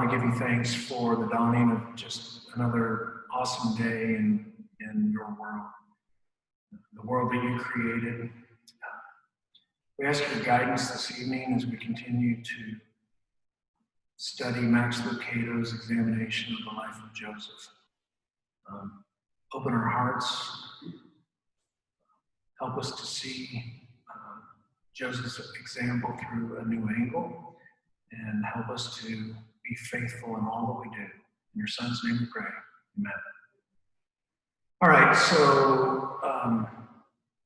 we give you thanks for the dawning of just another awesome day in your world, the world that you created. We ask your guidance this evening as we continue to study Max Lucado's examination of the life of Joseph. Open our hearts, help us to see Joseph's example through a new angle, and help us to be faithful in all that we do. In your Son's name we pray. Amen. All right, so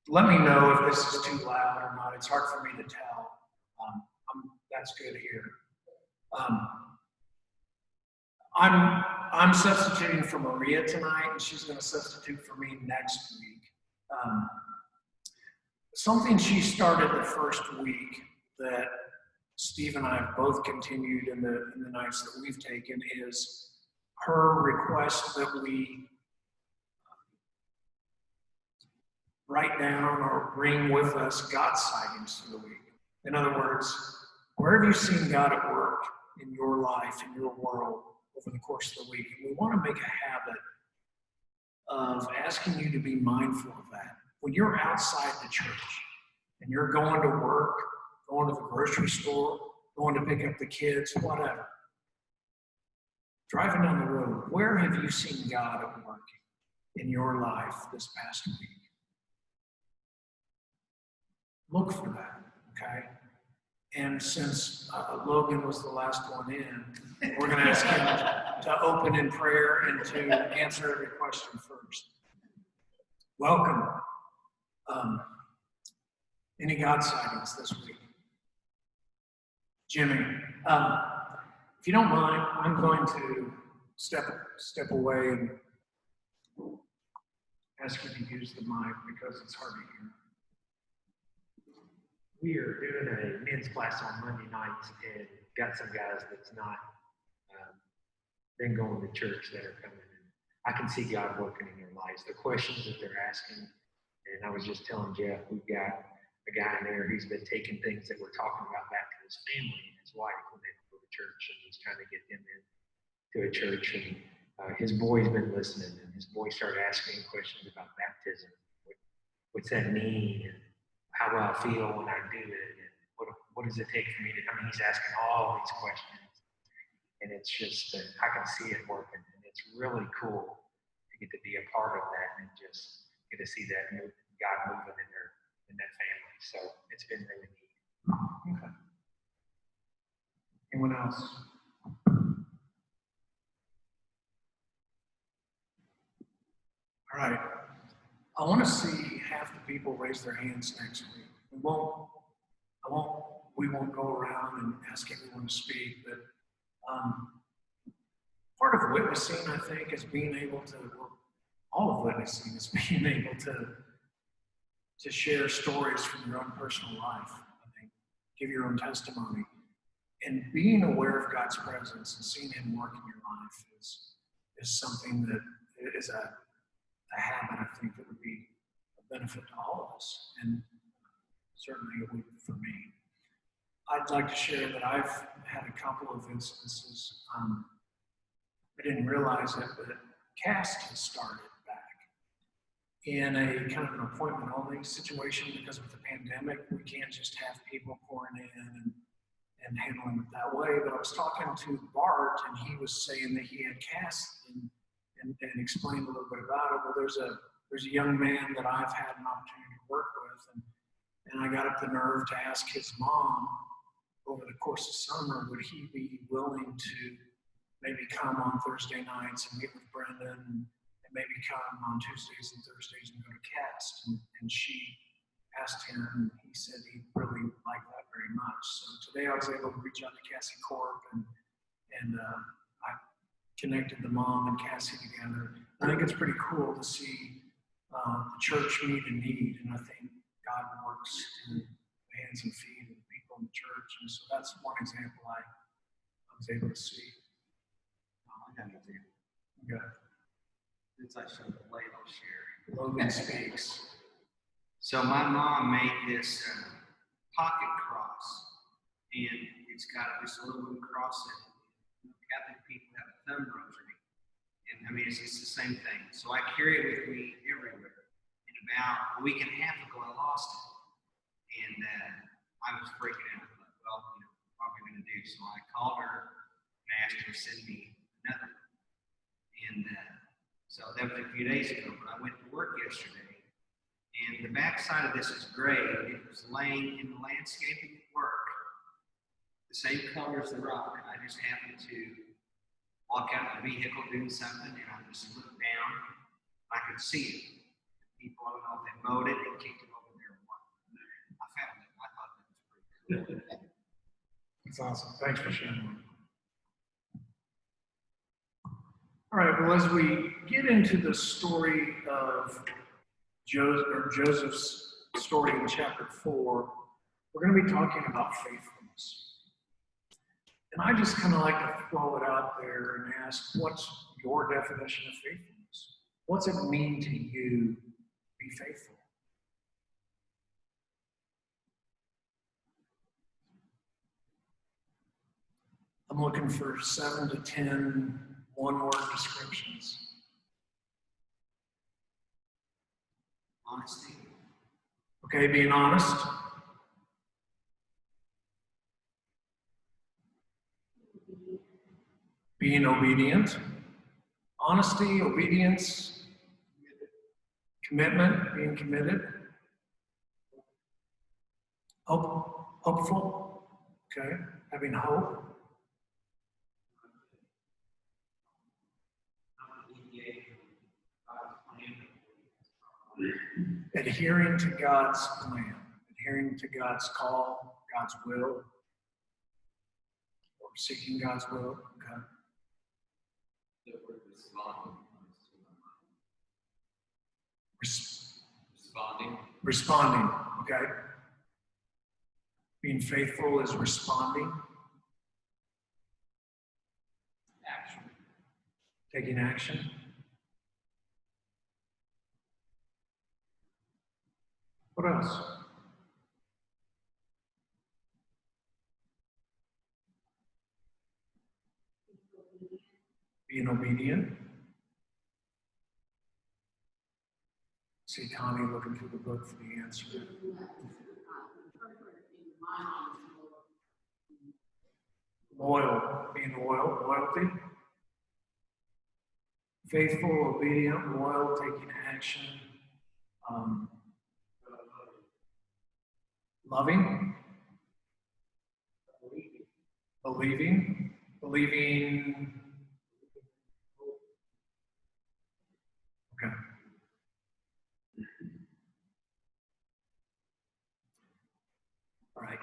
let me know if this is too loud or not. It's hard for me to tell. That's good here. I'm substituting for Maria tonight, and she's going to substitute for me next week. Something she started the first week that Steve and I have both continued in the nights that we've taken is her request that we write down or bring with us God sightings for the week. In other words, where have you seen God at work in your life, in your world, over the course of the week? And we want to make a habit of asking you to be mindful of that. When you're outside the church and you're going to work, going to the grocery store, going to pick up the kids, whatever, driving down the road, where have you seen God at work in your life this past week? Look for that, okay? And since Logan was the last one in, we're going to ask him to open in prayer and to answer every question first. Welcome. Any God sightings this week? Jimmy, if you don't mind, I'm going to step away and ask you to use the mic because it's hard to hear. We are doing a men's class on Monday nights and got some guys that's not been going to church that are coming in. I can see God working in their lives. The questions that they're asking, and I was just telling Jeff, we've got a guy in there who's been taking things that we're talking about back to his family and his wife when they go to church, and he's trying to get them into a church. And his boy's been listening, and his boy started asking questions about baptism. What's that mean? And how will I feel when I do it? And what does it take for me to, he's asking all these questions. And it's just, I can see it working. And it's really cool to get to be a part of that and just get to see that God moving in that family. So it's been really neat. Okay. Anyone else? All right. I want to see half the people raise their hands next week. We won't go around and ask everyone to speak, but part of witnessing, I think, is being able to, all of witnessing is being able to share stories from your own personal life. I think, give your own testimony. And being aware of God's presence and seeing Him work in your life is something that is a habit, I think, that would be a benefit to all of us, and certainly it would for me. I'd like to share that I've had a couple of instances. I didn't realize it, but CAST has started back in a kind of an appointment-only situation because with the pandemic, we can't just have people pouring in and handling it that way. But I was talking to Bart, and he was saying that he had CAST and explained a little bit about it. Well, there's a young man that I've had an opportunity to work with, and I got up the nerve to ask his mom over the course of summer, would he be willing to maybe come on Thursday nights and meet with Brendan and maybe come on Tuesdays and Thursdays and go to CAST. And she asked him, and he said he'd really like that very much. So today I was able to reach out to Cassie Corp, and I connected the mom and Cassie together. I think it's pretty cool to see the church meet a need, and I think God works through the hands and feet of the people in the church. And so that's one example I was able to see. I got an example. Okay. Since I showed the light, I'll share. Logan speaks. So my mom made this pocket cross, and it's got this little wooden cross in it. Catholic thumb rosary. And I mean, it's the same thing. So I carry it with me everywhere. And about a week and a half ago, I lost it. And I was freaking out. Like, well, what am I going to do? So I called her and asked her to send me another one. And so that was a few days ago, but I went to work yesterday. And the back side of this is gray. It was laying in the landscaping work, the same color as the rock. I just happened to walk out of the vehicle doing something, and I just looked down. I could see it. People, I don't know if they mowed it and kicked it over there or what. I found it. I thought that was pretty cool. That's awesome. Thanks for sharing. All right, well, as we get into the story of Joseph's story in chapter 4, we're going to be talking about faithfulness. And I just kind of like to throw it out there and ask, what's your definition of faithfulness? What's it mean to you to be faithful? I'm looking for 7 to 10 one-word descriptions. Honesty. Okay, being honest. Being obedient. Honesty, obedience, commitment, being committed. Hopeful. Okay, having hope. Adhering to God's plan, adhering to God's call, God's will, or seeking God's will. Okay. Responding. Okay. Being faithful is responding. Action. Taking action. What else? Being obedient. See Connie looking through the book for the answer. Loyal. Being loyal. Loyalty. Faithful, obedient, loyal, taking action. Loving. Believing. Okay. All right.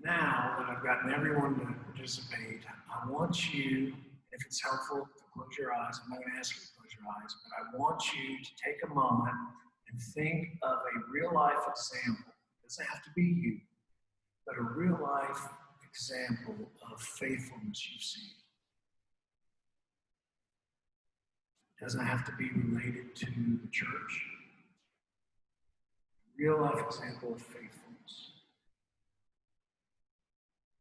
Now that I've gotten everyone to participate, I want you, if it's helpful, to close your eyes. I'm not going to ask you to close your eyes, but I want you to take a moment and think of a real life example. It doesn't have to be you, but a real life example of faithfulness you've seen. It doesn't have to be related to the church. Real life example of faithfulness.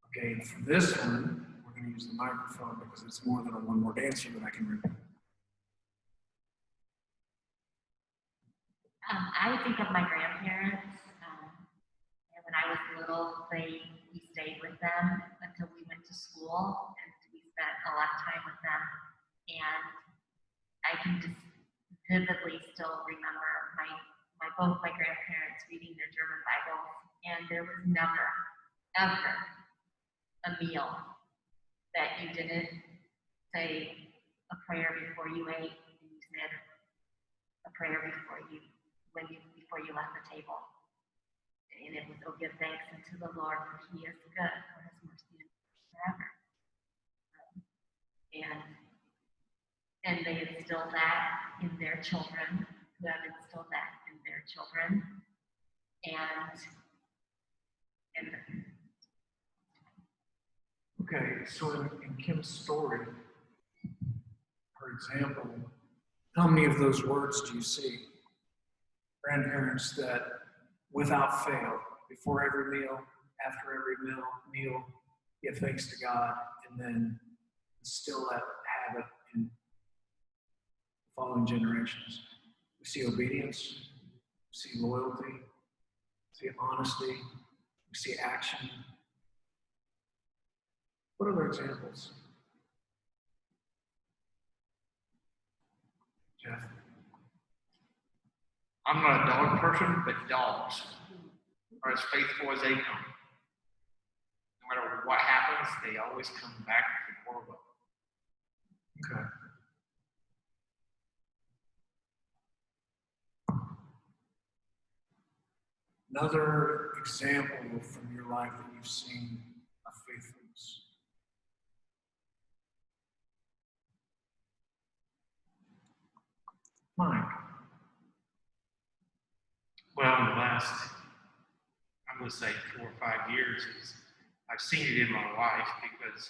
Okay, and for this one, we're going to use the microphone because it's more than a one-word answer that I can repeat. I think of my grandparents. And when I was little, we stayed with them until we went to school, and we spent a lot of time with them. And I can just vividly still remember both my grandparents reading their German Bibles, and there was never, ever a meal that you didn't say a prayer before you ate, and you said a prayer before you left the table. And it was, oh, give thanks unto the Lord, for he is good, for his mercy endures forever. And they instill that in their children, who have instilled that in their children. Okay, so in Kim's story, for example, how many of those words do you see? Grandparents that, without fail, before every meal, after every meal, give thanks to God, and then instill that habit in following generations. We see obedience, we see loyalty, we see honesty, we see action. What other examples? Jeff? I'm not a dog person, but dogs are as faithful as they come. No matter what happens, they always come back before well. Okay. Another example from your life that you've seen of faithfulness. Mike. Well, in the last, I'm going to say 4 or 5 years, I've seen it in my life because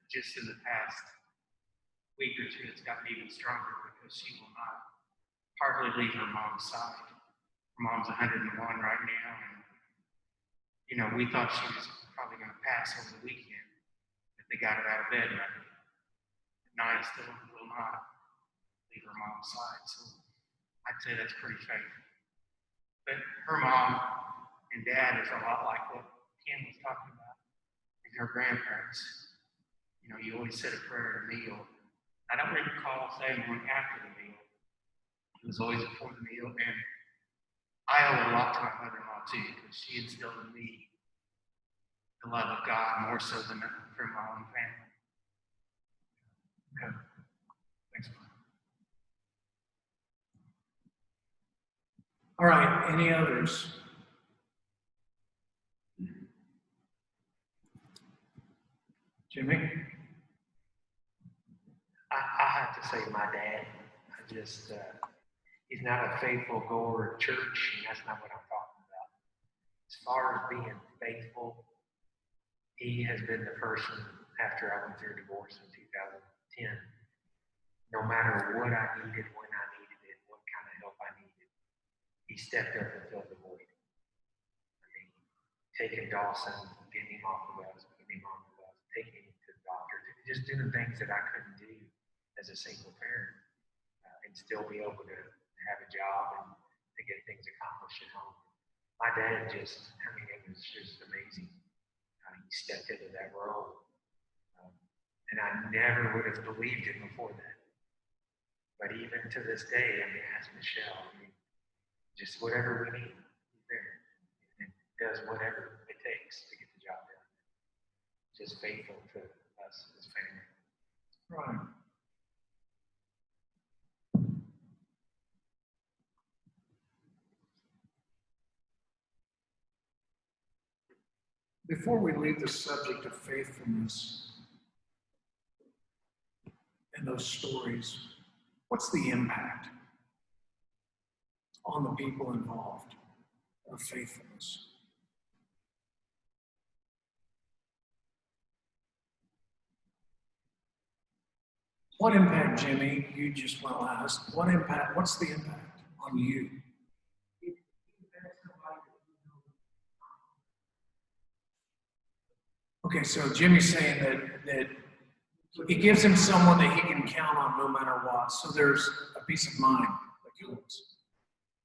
just in the past week or two, it's gotten even stronger because she will not hardly leave her mom's side. Her mom's 101 right now, and you know, we thought she was probably going to pass over the weekend, but they got her out of bed right. Naya still will not leave her mom's side, so I'd say that's pretty faithful. But her mom and dad is a lot like what Ken was talking about, and her grandparents. You know, you always said a prayer at a meal. I don't recall saying one after the meal. It was always before the meal, and I owe a lot to my mother-in-law too, because she instilled in me the love of God more so than from my own family. Okay. Thanks, Mike. All right, any others? Jimmy? I have to say my dad. He's not a faithful goer of church, and that's not what I'm talking about. As far as being faithful, he has been the person after I went through a divorce in 2010. No matter what I needed, when I needed it, what kind of help I needed, he stepped up and filled the void. I mean, taking Dawson, getting him off the bus, putting him on the bus, taking him to the doctor, just doing things that I couldn't do as a single parent, and still be able to have a job and to get things accomplished at home. My dad it was just amazing. He stepped into that role. And I never would have believed it before that. But even to this day, ask Michelle, just whatever we need, he's there. And does whatever it takes to get the job done. Just faithful to us as family. Right. Before we leave the subject of faithfulness and those stories, what's the impact on the people involved of faithfulness? What impact, Jimmy? You just went last. What's the impact on you? Okay, so Jimmy's saying that it gives him someone that he can count on no matter what. So there's a peace of mind that comes.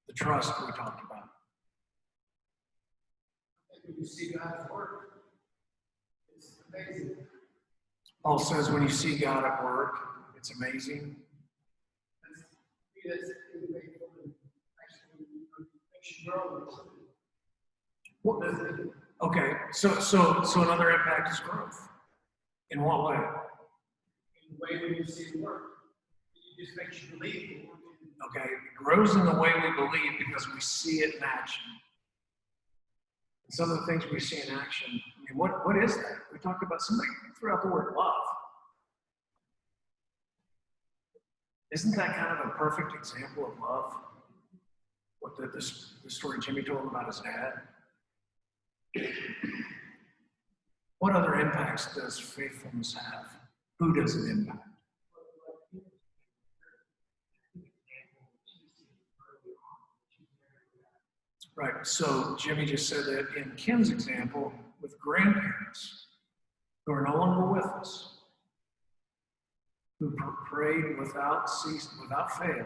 The trust we talked about. When you see God's work, it's amazing. Paul says when you see God at work, it's amazing. That's faithful and actually makes you grow. What, okay, so another impact is growth. In what way? In the way when you see it work, it just makes you believe. Okay, it grows in the way we believe because we see it in action. And some of the things we see in action, what is that? We talked about somebody threw out the word love. Isn't that kind of a perfect example of love? What the story Jimmy told about his dad? What other impacts does faithfulness have? Who does it impact? Right, so Jimmy just said that in Ken's example with grandparents who are no longer with us. who prayed without fail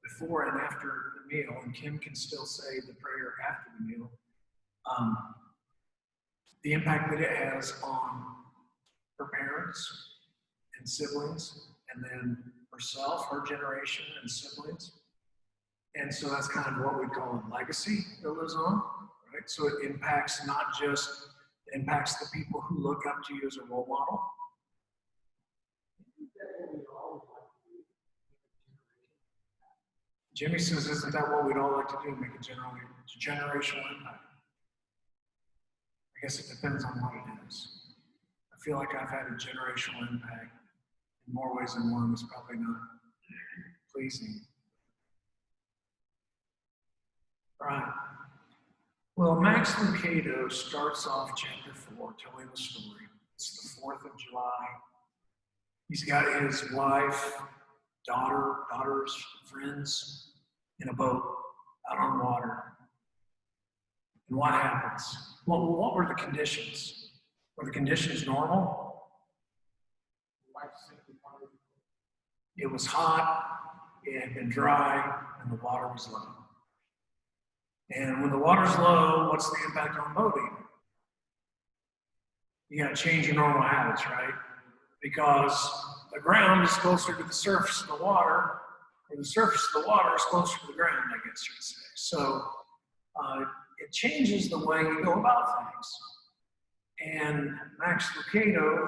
before and after the meal, and Kim can still say the prayer after the meal, the impact that it has on her parents and siblings, and then herself, her generation and siblings. And so that's kind of what we call a legacy that lives on, right? So it impacts not just, it impacts the people who look up to you as a role model. Jimmy says, isn't that what we'd all like to do, make a generational impact? I guess it depends on what it is. I feel like I've had a generational impact in more ways than one. That's probably not pleasing. All right. Well, Max Lucado starts off chapter 4 telling the story. It's the 4th of July. He's got his wife, daughters, friends in a boat out on water. And what happens? Well, what were the conditions? Were the conditions normal? It was hot, it had been dry, and the water was low. And when the water's low, what's the impact on boating? You gotta change your normal habits, right? Because the ground is closer to the surface of the water, or the surface of the water is closer to the ground, I guess you would say. So it changes the way you go about things. And Max Lucado,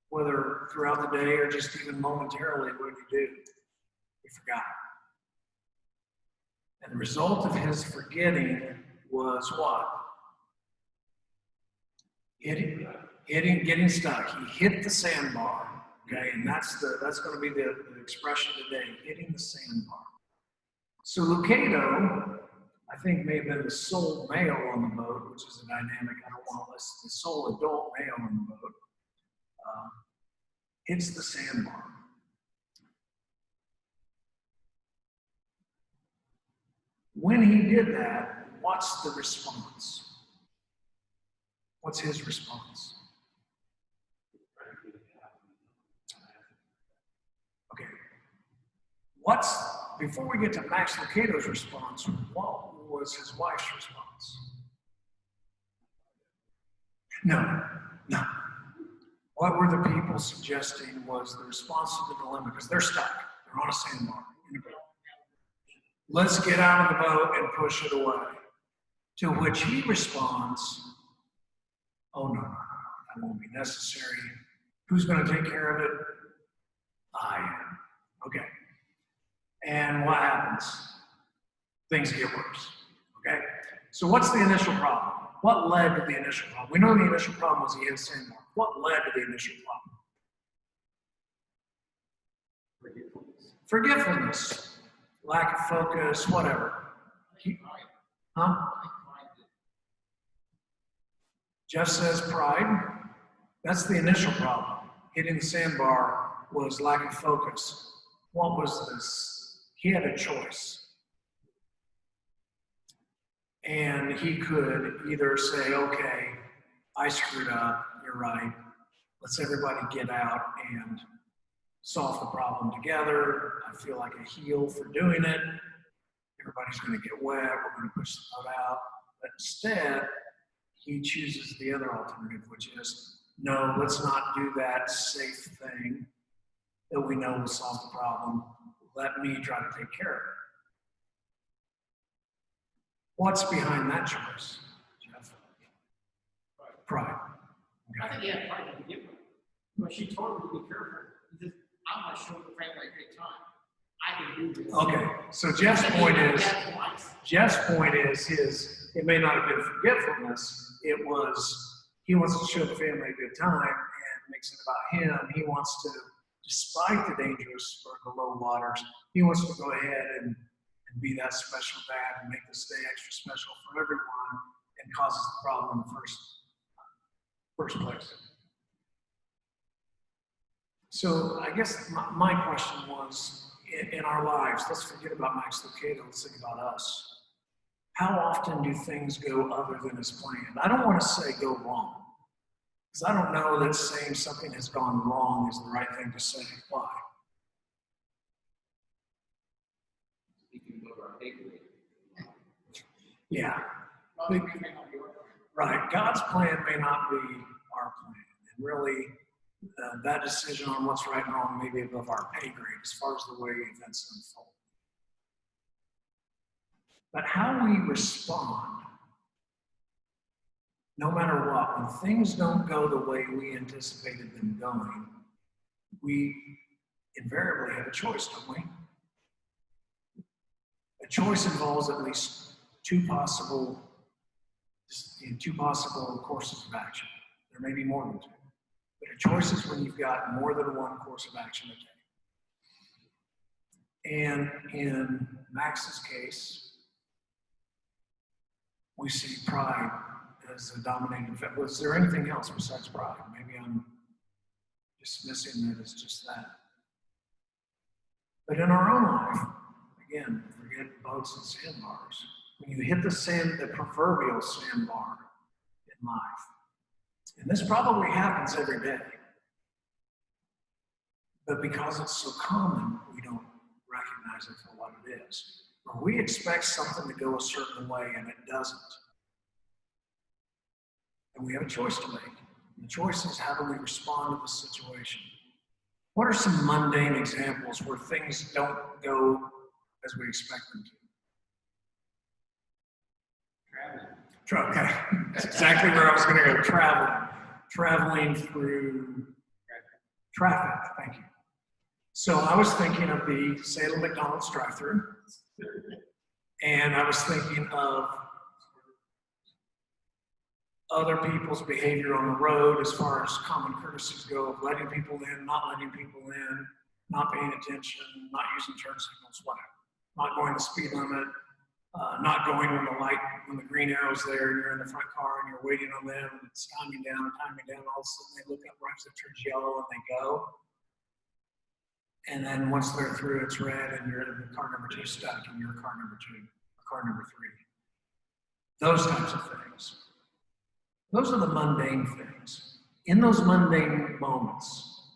whether throughout the day or just even momentarily, what did he do? He forgot. And the result of his forgetting was what? Getting stuck. He hit the sandbar. Okay, and that's going to be the expression today, hitting the sandbar. So Lucado, I think, may have been the sole male on the boat, which is a dynamic I don't want to list. The sole adult male on the boat hits the sandbar. When he did that, what's the response? What's his response? Okay. Before we get to Max Lucado's response, what was his wife's response? No. What were the people suggesting was the response to the dilemma? Because they're stuck. They're on a sandbar in a boat. Let's get out of the boat and push it away. To which he responds, oh, no, that won't be necessary. Who's going to take care of it? I am. Okay. And what happens? Things get worse. Okay? So what's the initial problem? What led to the initial problem? We know the initial problem was he hit sandbar. What led to the initial problem? Forgetfulness. Lack of focus, whatever. Jeff says pride. That's the initial problem. Hitting the sandbar was lack of focus. What was this? He had a choice. And he could either say, okay, I screwed up, you're right. Let's everybody get out and solve the problem together. I feel like a heel for doing it. Everybody's going to get wet. We're going to push the boat out. But instead, he chooses the other alternative, which is, no, let's not do that safe thing that we know will solve the problem. Let me try to take care of it. What's behind that choice, Jeff? Pride. I think he had pride to begin with. But she told him to be careful. He said, I'm going to show the Frank a great time. I can do this. Okay, so Jeff's point is it may not have been forgetfulness. It was, he wants to show the family a good time and makes it about him. He wants to, despite the dangerous or the low waters, he wants to go ahead and be that special dad and make this day extra special for everyone and causes the problem in the first place. So I guess my question was, in our lives, let's forget about Max Lucado, let's think about us. How often do things go other than as planned? I don't want to say go wrong, Because I don't know that saying something has gone wrong is the right thing to say. Why? Speaking of our neighborhood. Yeah, Well, it may not be our plan. right. God's plan may not be our plan. And really, that decision on what's right and wrong may be above our pay grade as far as the way events unfold. But how we respond, no matter what, when things don't go the way we anticipated them going, we invariably have a choice, don't we? A choice involves at least two possible courses of action. There may be more than two. But a choice is when you've got more than one course of action to take. And in Max's case, we see pride as a dominating factor. Was there anything else besides pride? Maybe I'm dismissing that as just that. But in our own life, again, forget boats and sandbars. When you hit the proverbial sandbar in life, and this probably happens every day, but because it's so common, we don't recognize it for what it is. Or we expect something to go a certain way and it doesn't. And we have a choice to make. And the choice is, how do we respond to the situation? What are some mundane examples where things don't go as we expect them to? Okay, that's exactly where I was going to go. Traveling through traffic. Thank you. So I was thinking of the Salem McDonald's drive-thru, and I was thinking of other people's behavior on the road as far as common courtesies go, of letting people in, not letting people in, not paying attention, not using turn signals, whatever, not going the speed limit. Not going when the green arrow's there, and you're in the front car and you're waiting on them, and it's timing down, all of a sudden they look up right as it turns yellow and they go. And then once they're through, it's red, and you're in car number 2 stuck, and you're car number 2, or car number 3. Those types of things. Those are the mundane things. In those mundane moments,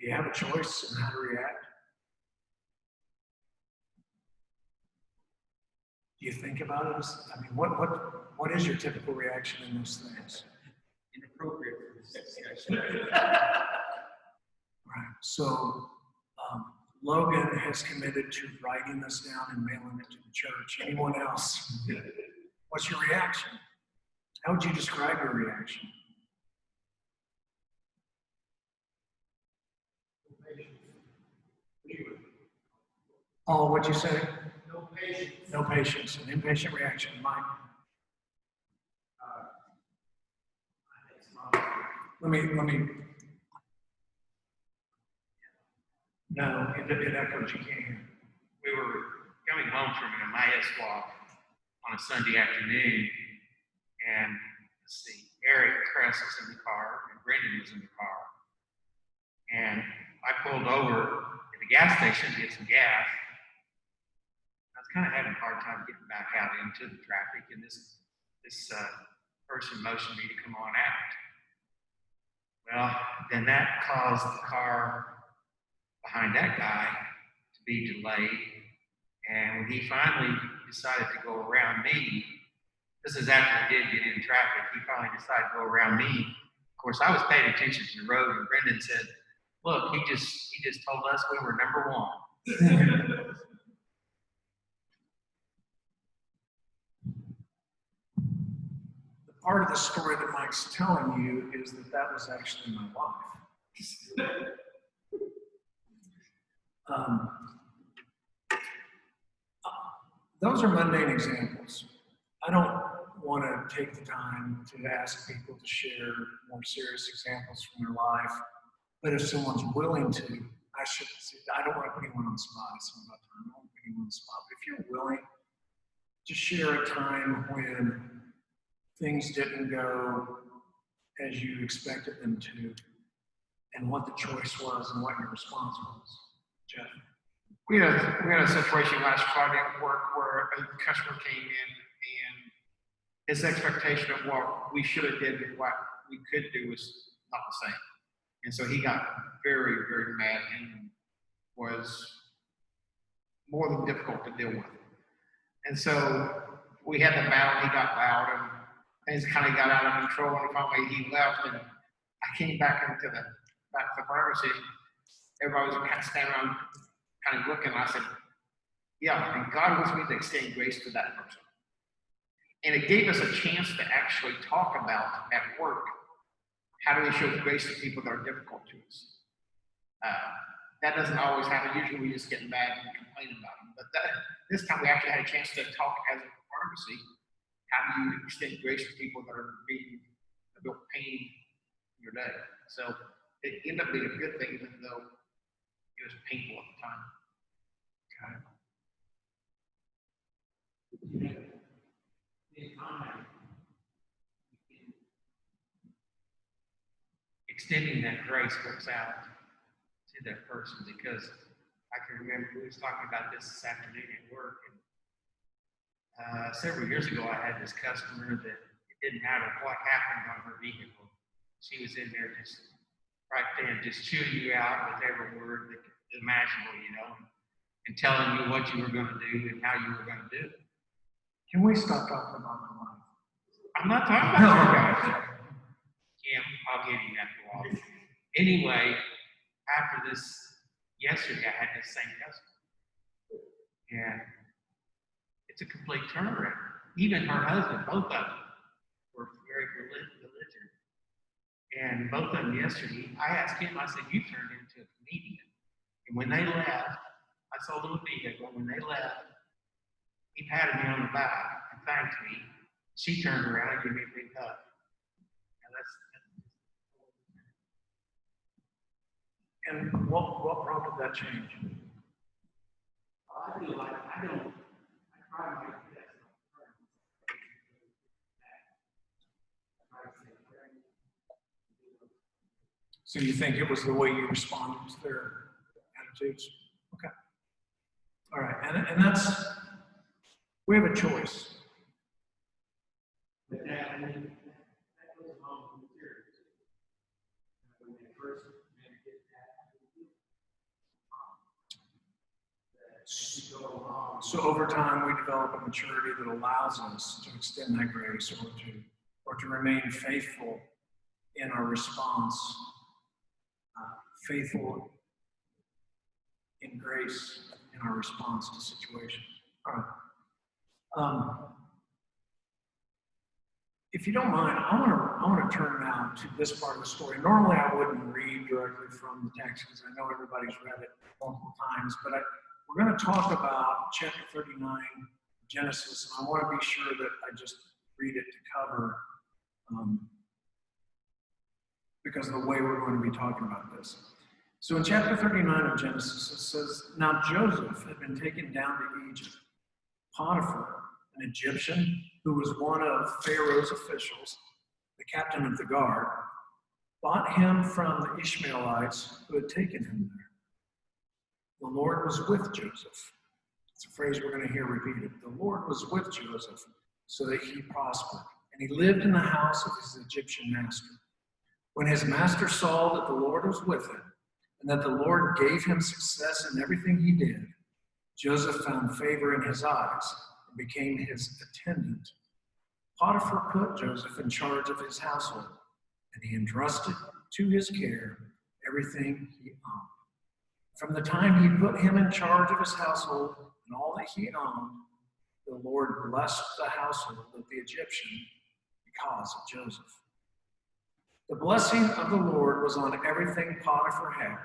do you have a choice in how to react? Do you think about it? I mean, what is your typical reaction in those things? Inappropriate for this discussion. Right. So Logan has committed to writing this down and mailing it to the church. Anyone else? What's your reaction? How would you describe your reaction? Oh, what'd you say? No patience. No patience, an impatient reaction. Mine. Let me. No, it echoes. You can't hear. We were coming home from an Emmaus walk on a Sunday afternoon, and let's see, Eric Kress was in the car, and Brendan was in the car. And I pulled over at the gas station to get some gas. I was kind of having a hard time getting back out into the traffic, and this person motioned me to come on out. Well, then that caused the car behind that guy to be delayed. And when he finally decided to go around me, this is after he did get in traffic, he finally decided to go around me. Of course, I was paying attention to the road, and Brendan said, "Look, he just told us we were number 1." The part of the story that Mike's telling you is that was actually my wife. Those are mundane examples. I don't want to take the time to ask people to share more serious examples from their life, but if someone's willing to, I don't want to put anyone on the spot. It's not about time. I don't want to put anyone on the spot. But if you're willing to share a time when things didn't go as you expected them to, and what the choice was and what your response was. Jeff? We had a situation last Friday at work where a customer came in, and his expectation of what we should have did and what we could do was not the same. And so he got very, very mad and was more than difficult to deal with. And so we had the battle, he got loud, and things kind of got out of control, and finally he left, and I came back to the pharmacy. Everybody was kind of standing around, kind of looking, and I said, yeah, and God wants me to extend grace to that person. And it gave us a chance to actually talk about at work, how do we show grace to people that are difficult to us? That doesn't always happen. Usually we just get mad and complain about them. But this time we actually had a chance to talk as a pharmacy. How do you extend grace to people that are being a real pain in your day? So it ended up being a good thing, even though it was painful at the time. Extending that grace works out to that person, because I can remember we was talking about this afternoon at work, and several years ago I had this customer that it didn't matter what happened on her vehicle. She was in there just right then, just chewing you out with every word that imaginable, you know, and telling you what you were going to do and how you were going to do it. Can we stop talking about my life? I'm not talking about you guys. Kim, I'll give you that for all. Anyway, after this, yesterday I had this same customer. And it's a complete turnaround. Even her husband, both of them, were very belligerent. And both of them yesterday, I asked him, I said, you turned into a comedian. And when they left, I sold them a vehicle. When they left, he patted me on the back and thanked me. She turned around and gave me a big hug. And what prompted that change? I feel like I try my best. So you think it was the way you responded to their attitudes? Okay. All right, and that's, we have a choice. But that goes along with the series. When they first get that, So over time, we develop a maturity that allows us to extend that grace, or to remain faithful in our response, faithful in grace in our response to situations. All right. If you don't mind, I want to turn now to this part of the story. Normally, I wouldn't read directly from the text because I know everybody's read it multiple times, but we're going to talk about chapter 39 of Genesis, and I want to be sure that I just read it to cover, because of the way we're going to be talking about this. So in chapter 39 of Genesis, it says, now Joseph had been taken down to Egypt. Potiphar, an Egyptian who was one of Pharaoh's officials, the captain of the guard, bought him from the Ishmaelites who had taken him there. The Lord was with Joseph. It's a phrase we're going to hear repeated. The Lord was with Joseph so that he prospered, and he lived in the house of his Egyptian master. When his master saw that the Lord was with him, and that the Lord gave him success in everything he did, Joseph found favor in his eyes and became his attendant. Potiphar put Joseph in charge of his household, and he entrusted to his care everything he owned. From the time he put him in charge of his household and all that he owned, the Lord blessed the household of the Egyptian because of Joseph. The blessing of the Lord was on everything Potiphar had,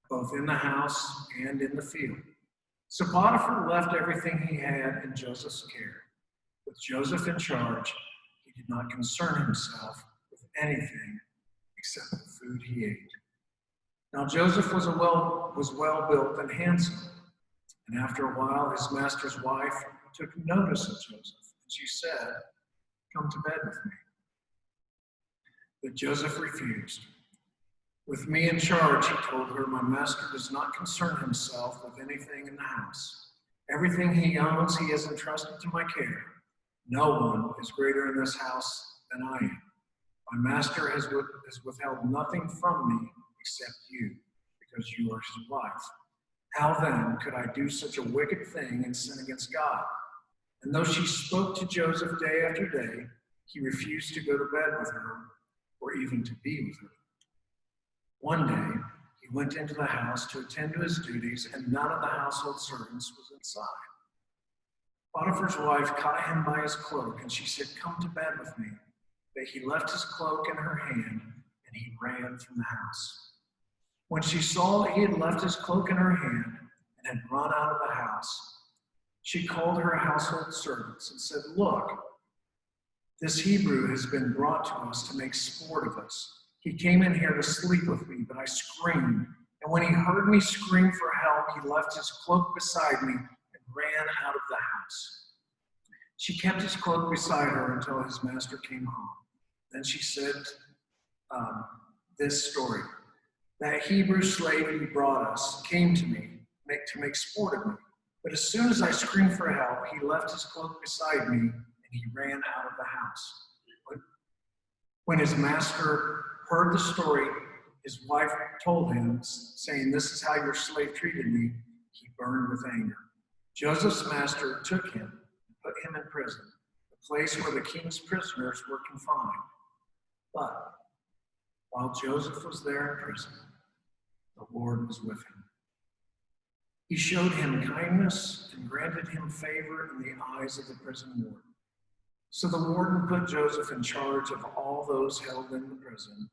both in the house and in the field. So Potiphar left everything he had in Joseph's care. With Joseph in charge, he did not concern himself with anything except the food he ate. Now Joseph was well built and handsome, and after a while his master's wife took notice of Joseph, and she said, "Come to bed with me." But Joseph refused. "With me in charge," he told her, "my master does not concern himself with anything in the house. Everything he owns he has entrusted to my care. No one is greater in this house than I am. My master has withheld nothing from me except you, because you are his wife. How then could I do such a wicked thing and sin against God? And though she spoke to Joseph day after day, he refused to go to bed with her or even to be with her. One day, he went into the house to attend to his duties, and none of the household servants was inside. Potiphar's wife caught him by his cloak, and she said, "Come to bed with me." But he left his cloak in her hand, and he ran from the house. When she saw that he had left his cloak in her hand and had run out of the house, she called her household servants and said, "Look, this Hebrew has been brought to us to make sport of us. He came in here to sleep with me, but I screamed. And when he heard me scream for help, he left his cloak beside me and ran out of the house." She kept his cloak beside her until his master came home. Then she said this story. "That Hebrew slave you brought us came to me to make sport of me. But as soon as I screamed for help, he left his cloak beside me and he ran out of the house." When his master heard the story his wife told him, saying, "This is how your slave treated me," he burned with anger. Joseph's master took him and put him in prison, the place where the king's prisoners were confined. But while Joseph was there in prison, the Lord was with him. He showed him kindness and granted him favor in the eyes of the prison warden. So the warden put Joseph in charge of all those held in the prison,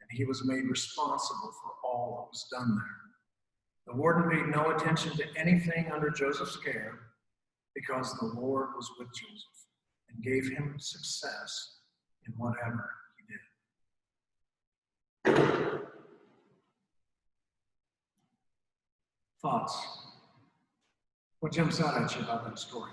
and he was made responsible for all that was done there. The warden paid no attention to anything under Joseph's care because the Lord was with Joseph and gave him success in whatever he did. Thoughts? What jumps out at you about that story?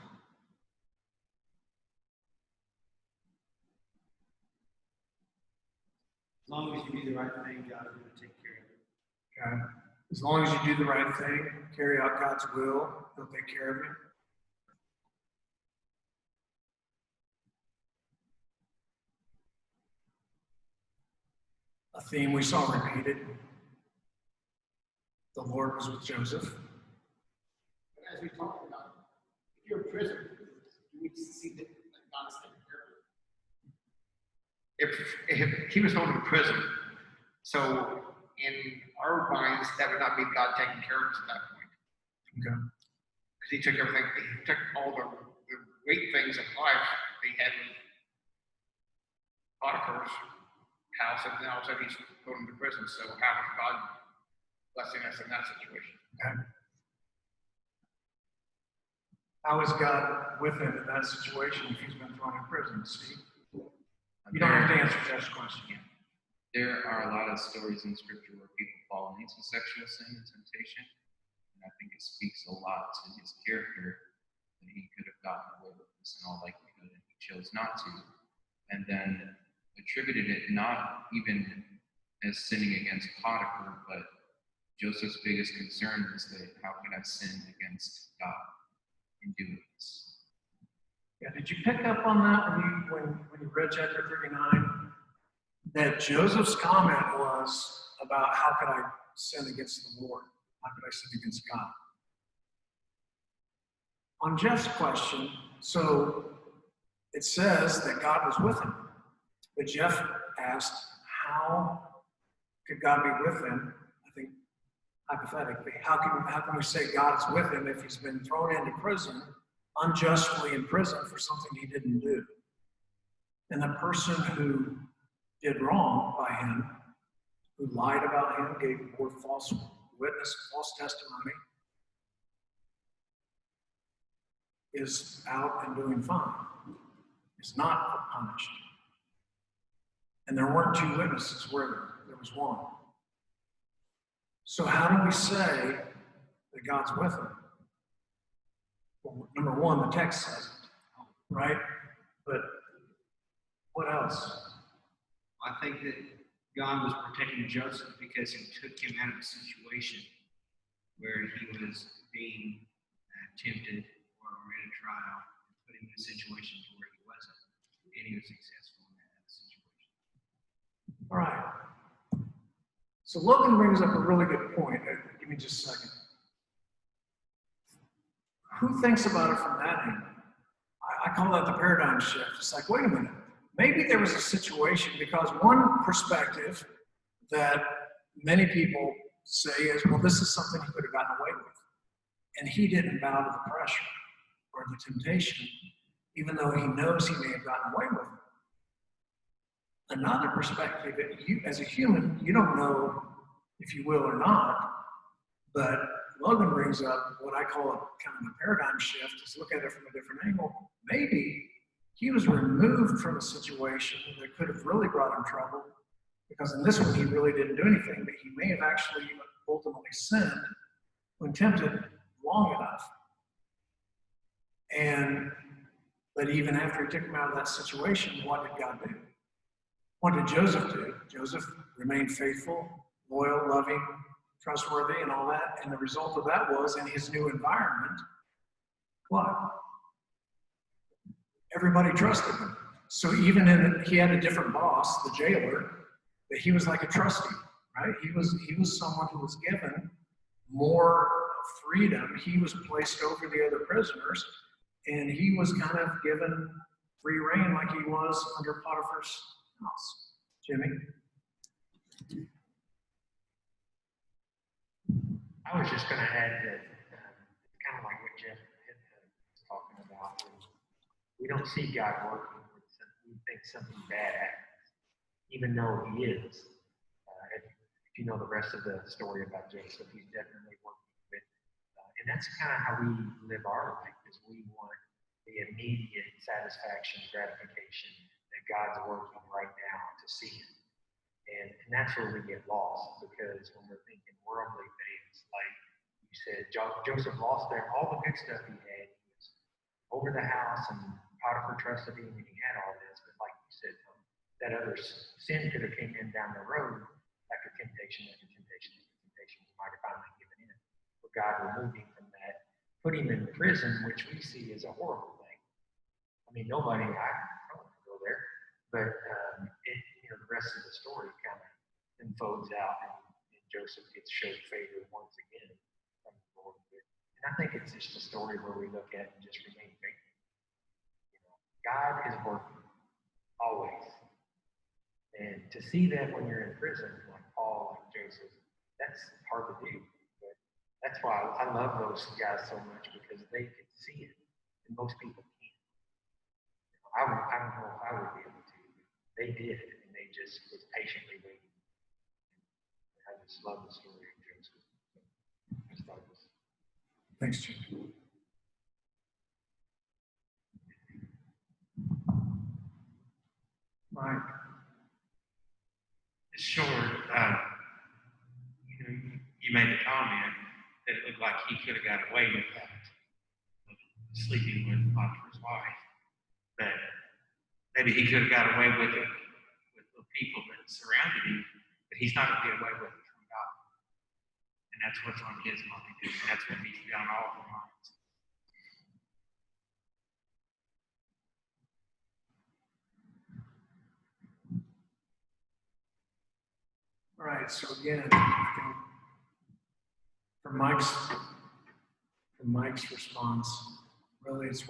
As long as you do the right thing, God is going to take care of it. Okay. As long as you do the right thing, carry out God's will, he'll take care of you. A theme we saw repeated. The Lord was with Joseph. But as we talked about, if you're in prison, you need to see that God is taking care of it. If he was home in prison, so in our minds, that would not be God taking care of us at that point. Okay. Because he took everything, he took all the great things in life they had in Potiphar's house, and now all of a sudden he's going to prison. So how is God blessing us in that situation? Okay. How is God with him in that situation if he's been thrown in prison? Steve? You don't have to answer Jeff's question. There are a lot of stories in scripture where people fall into sexual sin and temptation. And I think it speaks a lot to his character that he could have gotten away with this in all likelihood, and he chose not to. And then attributed it not even as sinning against Potiphar, but Joseph's biggest concern was that how could I sin against God in doing this? Yeah, did you pick up on that when you read chapter 39? That Joseph's comment was about how could I sin against the Lord? How could I sin against God? On Jeff's question, so it says that God was with him. But Jeff asked, how could God be with him? I think, hypothetically, how can we say God is with him if he's been thrown into prison, unjustly in prison for something he didn't do? And the person who did wrong by him, who lied about him, bore false witness, false testimony, is out and doing fine, is not punished. And there weren't two witnesses, were there? There was one. So how do we say that God's with him? Well, number one, the text says it, right? But what else? I think that God was protecting Joseph because he took him out of a situation where he was being tempted or in a trial, and put him in a situation to where he wasn't, and he was successful in that situation. All right. So Logan brings up a really good point. Give me just a second. Who thinks about it from that angle? I call that the paradigm shift. It's like, wait a minute. Maybe there was a situation, because one perspective that many people say is, well, this is something he could have gotten away with. And he didn't bow to the pressure or the temptation, even though he knows he may have gotten away with it. Another perspective, that you, as a human, you don't know if you will or not, but Logan brings up what I call a kind of a paradigm shift, is look at it from a different angle. Maybe he was removed from a situation that could have really brought him trouble, because in this one he really didn't do anything, but he may have actually ultimately sinned when tempted long enough. But even after he took him out of that situation, what did God do? What did Joseph do? Joseph remained faithful, loyal, loving, trustworthy, and all that. And the result of that was, in his new environment, what? Everybody trusted him. So even he had a different boss, the jailer, but he was like a trustee, right? He was someone who was given more freedom. He was placed over the other prisoners, and he was kind of given free reign like he was under Potiphar's house. Jimmy? I was just going to add that kind of like what Jeff was talking about. We don't see God working when we think something bad happens, even though He is. If you know the rest of the story about Joseph, He's definitely working with. And that's kind of how we live our life, is we want the immediate satisfaction, gratification that God's working right now to see it. And that's where we get lost, because when we're thinking worldly things, like you said, Joseph lost there, all the good stuff he had. He was over the house, and Potiphar trusted him, and he had all this. But like you said, that other sin could have came in down the road after temptation, he might have finally given in. But God removed him from that, put him in prison, which we see as a horrible thing. I mean, I don't want to go there, but the rest of the story kind of unfolds out, and Joseph gets showed favor once again from the Lord. And I think it's just a story where we look at and just remain faithful. God is working always, and to see that when you're in prison, like Paul, like Joseph, that's hard to do. But that's why I love those guys so much, because they can see it, and most people can't. I don't know if I would be able to. They did, and they just was patiently waiting. I just love the story of Joseph. I just thought it was. Thanks, Jim. Mike. Sure. You made the comment that it looked like he could have got away with that, sleeping with Potiphar's wife. But maybe he could have got away with it with the people that surrounded him, but he's not going to get away with it from God. And that's what's on his mind, and that's what needs to be on all of our minds. All right, so again, from Mike's response, really it's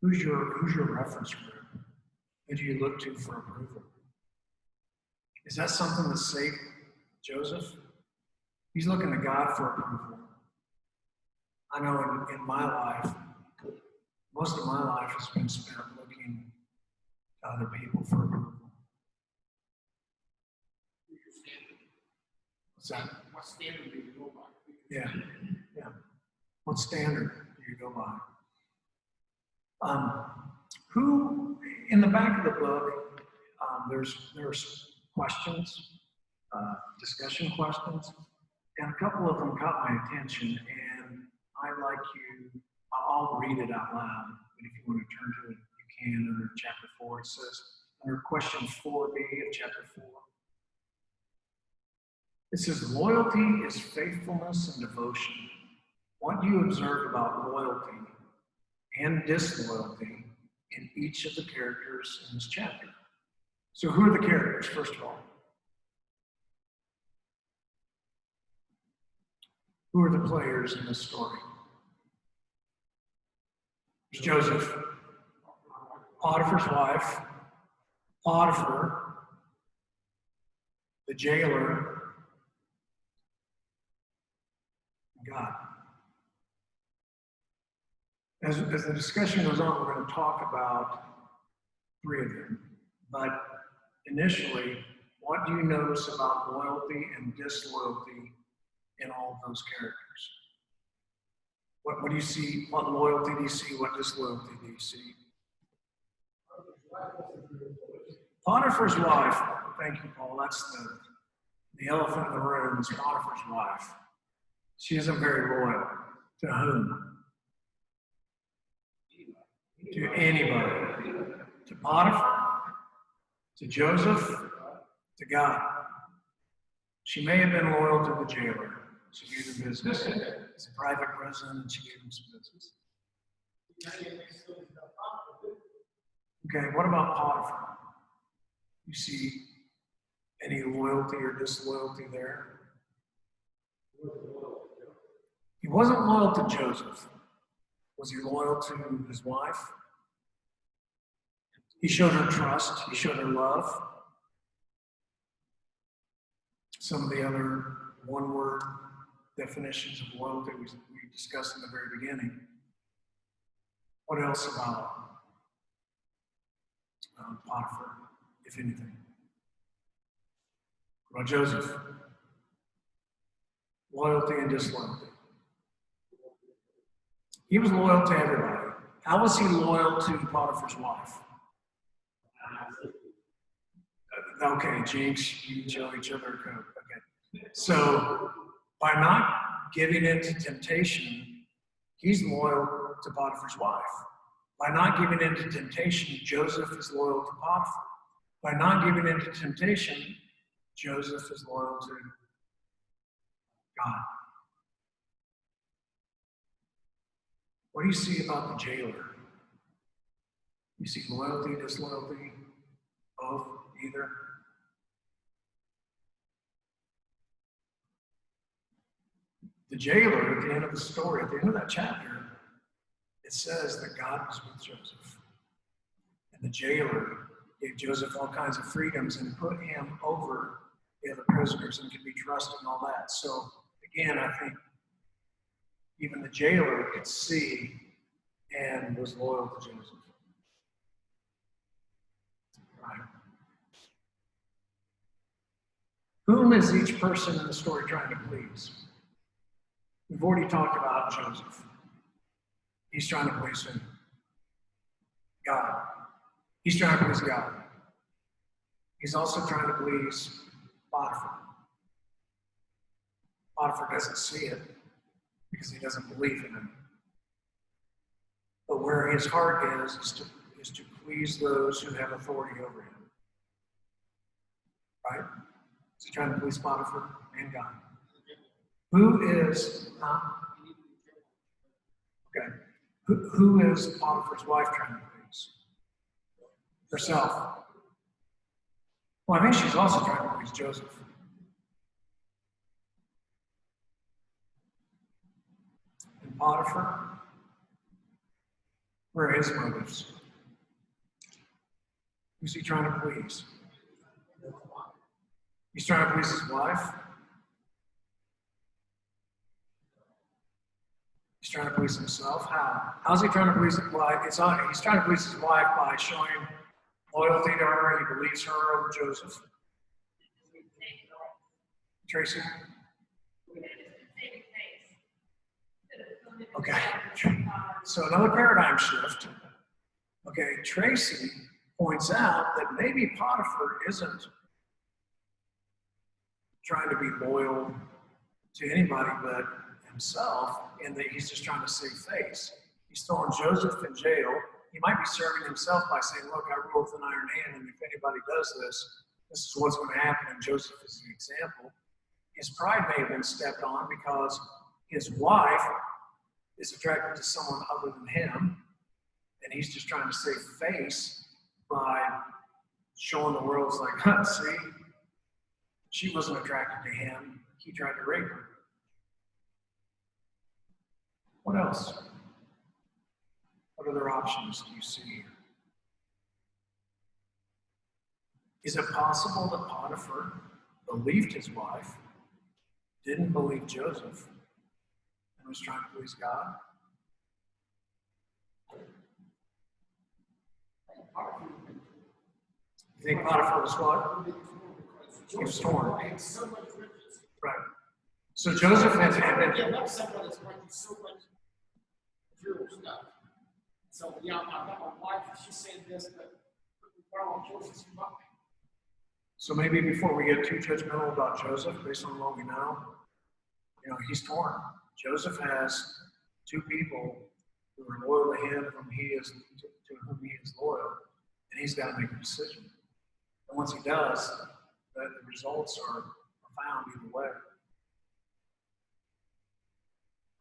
who's your reference group? Who do you look to for approval? Is that something that saved Joseph? He's looking to God for approval. I know in my life, most of my life has been spent looking to other people for approval. What's that? What standard do you go by? Yeah. What standard do you go by? Who, in the back of the book, there's questions, discussion questions, and a couple of them caught my attention, and I'll read it out loud, but if you want to turn to it, you can. Under chapter 4, it says, under question 4b of chapter 4, it says, loyalty is faithfulness and devotion. What do you observe about loyalty and disloyalty in each of the characters in this chapter? So who are the characters, first of all? Who are the players in this story? There's Joseph, Potiphar's wife, Potiphar, the jailer, and God. As the discussion goes on, we're going to talk about three of them. But initially, what do you notice about loyalty and disloyalty in all of those characters? What do you see? What loyalty do you see? What disloyalty do you see? Potiphar's wife, thank you, Paul. That's the elephant in the room is Potiphar's wife. She isn't very loyal. To whom? To anybody. To Potiphar, to Joseph, to God. She may have been loyal to the jailer. She gave him business. It's a private prison, and she gave him some business. Okay, what about Potiphar? You see any loyalty or disloyalty there? He wasn't loyal to Joseph. Was he loyal to his wife? He showed her trust. He showed her love. Some of the other one-word definitions of loyalty we discussed in the very beginning. What else about Potiphar, if anything? What about Joseph? Loyalty and disloyalty. He was loyal to everybody. How was he loyal to Potiphar's wife? Okay, Jinx, you tell each other a code. Okay. So by not giving in to temptation, he's loyal to Potiphar's wife. By not giving in to temptation, Joseph is loyal to Potiphar. By not giving in to temptation, Joseph is loyal to God. What do you see about the jailer? You see loyalty, disloyalty, both, either? The jailer, at the end of the story, at the end of that chapter, it says that God was with Joseph. And the jailer gave Joseph all kinds of freedoms and put him over the other prisoners and could be trusted and all that. So, again, I think even the jailer could see and was loyal to Joseph. Right. Whom is each person in the story trying to please? We've already talked about Joseph. He's trying to please who? God. He's trying to please God. He's also trying to please Potiphar. Potiphar doesn't see it because he doesn't believe in him. But where his heart is to please those who have authority over him. Right? Is he trying to please Potiphar and God? Who is, okay. Who is Potiphar's wife trying to please? Herself. Well, I think she's also trying to please Joseph. And Potiphar, where are his motives? Who's he trying to please? He's trying to please his wife. He's trying to please himself. How? How's he trying to please his wife? He's trying to please his wife by showing loyalty to her. He believes her over Joseph. Tracy? Okay. So another paradigm shift. Okay, Tracy points out that maybe Potiphar isn't trying to be loyal to anybody but himself, and that he's just trying to save face. He's throwing Joseph in jail. He might be serving himself by saying, look, I rule with an iron hand, and if anybody does this, this is what's going to happen, and Joseph is an example. His pride may have been stepped on because his wife is attracted to someone other than him, and he's just trying to save face by showing the world is like, see, she wasn't attracted to him. He tried to rape her. What else? What other options do you see here? Is it possible that Potiphar believed his wife, didn't believe Joseph, and was trying to please God? You think Potiphar was what? He was torn. And so much riches. Right. So Joseph had been. Yeah, not someone that's going through so much material stuff. So, yeah, I've got my wife, she said this, but well, Joseph's money. So maybe before we get too judgmental about Joseph, based on what we know, he's torn. Joseph has two people who are loyal to him, to whom he is loyal, and he's got to make a decision. And once he does, the results are profound either way.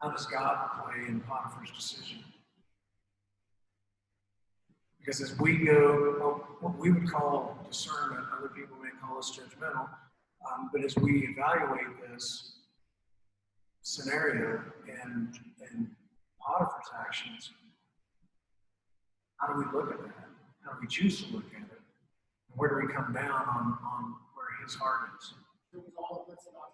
How does God play in Potiphar's decision? Because as we go, what we would call discernment, other people may call us judgmental, but as we evaluate this scenario and Potiphar's actions, how do we look at that? How do we choose to look at it? And where do we come down on where his heart is? It was all of this about.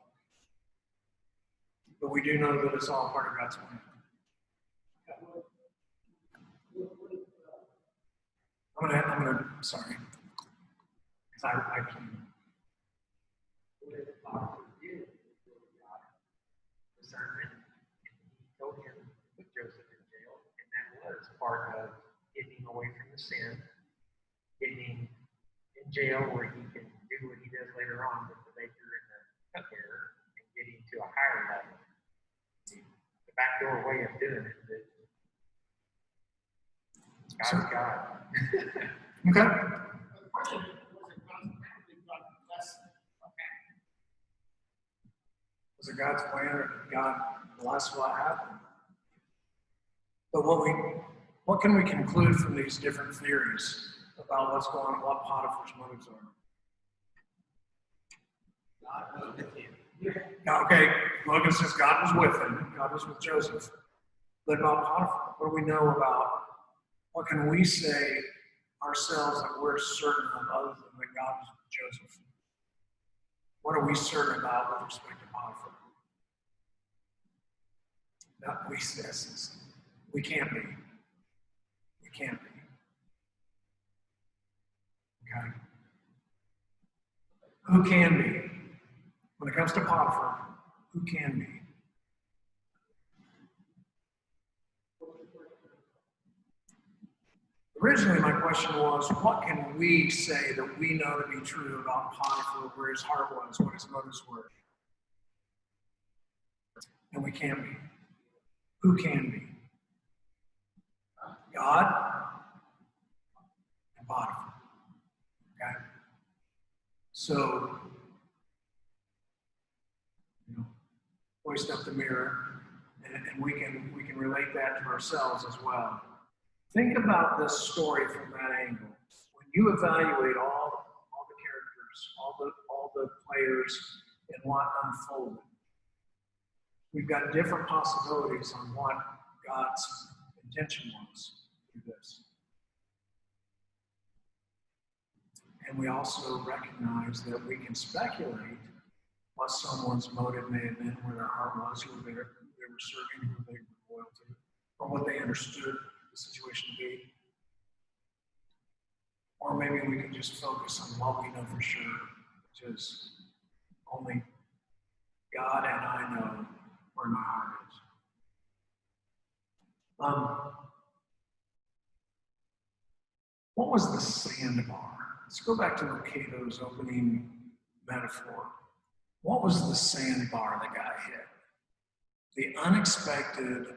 But we do know that it's all part of God's plan. Sorry. Because I can. Discernment. He told him to put Joseph in jail, and that was part of getting him away from the sin, getting him in jail where he can do what he does later on with the baker and the cupbearer and getting to a higher level. The backdoor way of doing it, but God's God. Okay. The question was it God bless okay. Was it God's plan, or did God bless what happened? But what can we conclude from these different theories about what's going on, what Potiphar's motives are? God was with him. Now, okay, Logan says God was with him. God was with Joseph. But about Potiphar, what do we know about? What can we say ourselves that we're certain of other than that God was with Joseph? What are we certain about with respect to Potiphar? Not we says. We can't be. We can't be. Okay? Who can be? When it comes to Potiphar, who can be? Originally, my question was, what can we say that we know to be true about Potiphar, where his heart was, what his motives were? And we can be. Who can be? God and Potiphar. Okay? So, hoist up the mirror, and we can relate that to ourselves as well. Think about this story from that angle. When you evaluate all the characters, all the players, and what unfolded, we've got different possibilities on what God's intention was through this. And we also recognize that we can speculate what someone's motive may have been, where their heart was, who they were serving, who they were loyal to, or what they understood the situation to be. Or maybe we can just focus on what we know for sure, which is only God and I know where my heart is. What was the sandbar? Let's go back to Cato's opening metaphor. What was the sandbar that got hit? The unexpected,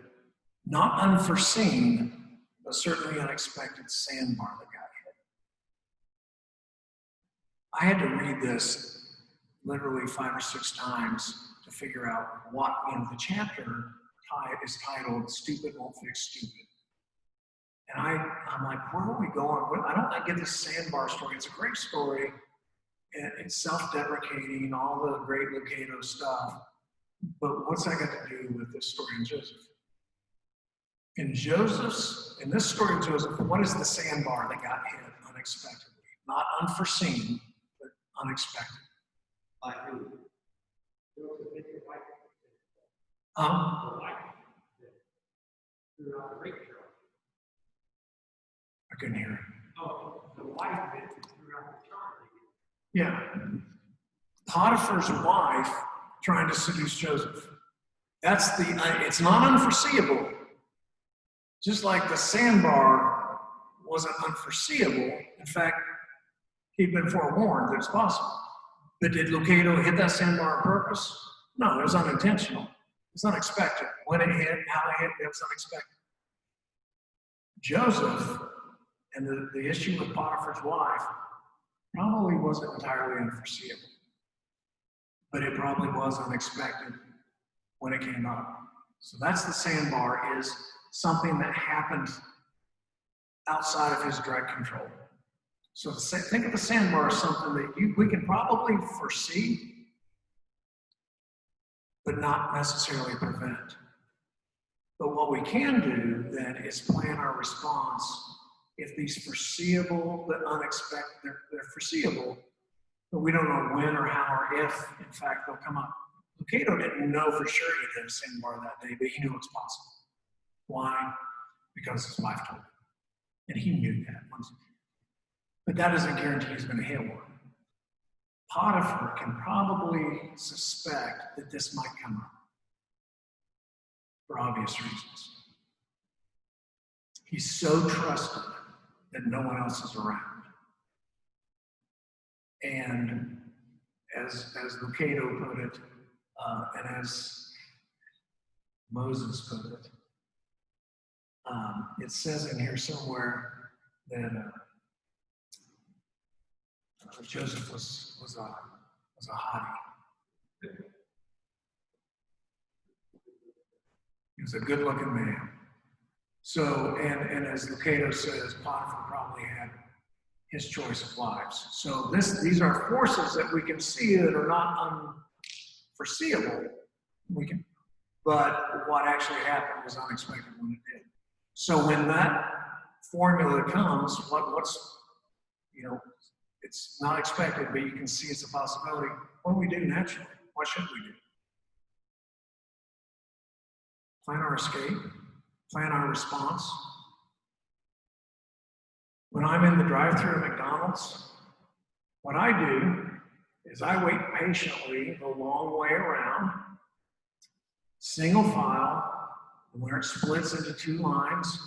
not unforeseen, but certainly unexpected sandbar that got hit. I had to read this literally 5 or 6 times to figure out what, the chapter is titled Stupid Won't Fix Stupid. And I'm like, where are we going? I get this sandbar story. It's a great story. And it's self-deprecating, all the great Lucado stuff. But what's that got to do with this story in Joseph? In this story of Joseph, what is the sandbar that got hit unexpectedly? Not unforeseen, but unexpected. Like who? I couldn't hear it. Oh, the wife that threw out the child. Yeah. Potiphar's wife trying to seduce Joseph. It's not unforeseeable. Just like the sandbar wasn't unforeseeable. In fact, he'd been forewarned that it's possible. But did Lucado hit that sandbar on purpose? No, it was unintentional. It's unexpected. When it hit, how it hit, it was unexpected. Joseph and the issue with Potiphar's wife probably wasn't entirely unforeseeable. But it probably was unexpected when it came up. So that's the sandbar, is something that happened outside of his direct control. So think of the sandbar as something that we can probably foresee, but not necessarily prevent. But what we can do then is plan our response if these foreseeable but unexpected, they're foreseeable, but we don't know when or how or if, in fact, they'll come up. Lucado didn't know for sure he hit a sandbar that day, but he knew it was possible. Why? Because his wife told him. And he knew that. But that doesn't guarantee he's going to hit one. Potiphar can probably suspect that this might come up for obvious reasons. He's so trusted that no one else is around. And as Lucado put it, and as Moses put it, it says in here somewhere that Joseph was a hottie. He was a good-looking man. So, and as Lucado says, Potiphar probably had his choice of wives. So these are forces that we can see that are not unforeseeable. But what actually happened was unexpected when it did. So when that formula comes, what's it's not expected, but you can see it's a possibility. What do we do naturally? What should we do? Plan our escape, plan our response. When I'm in the drive-thru at McDonald's, what I do is I wait patiently the long way around, single file, and where it splits into two lines,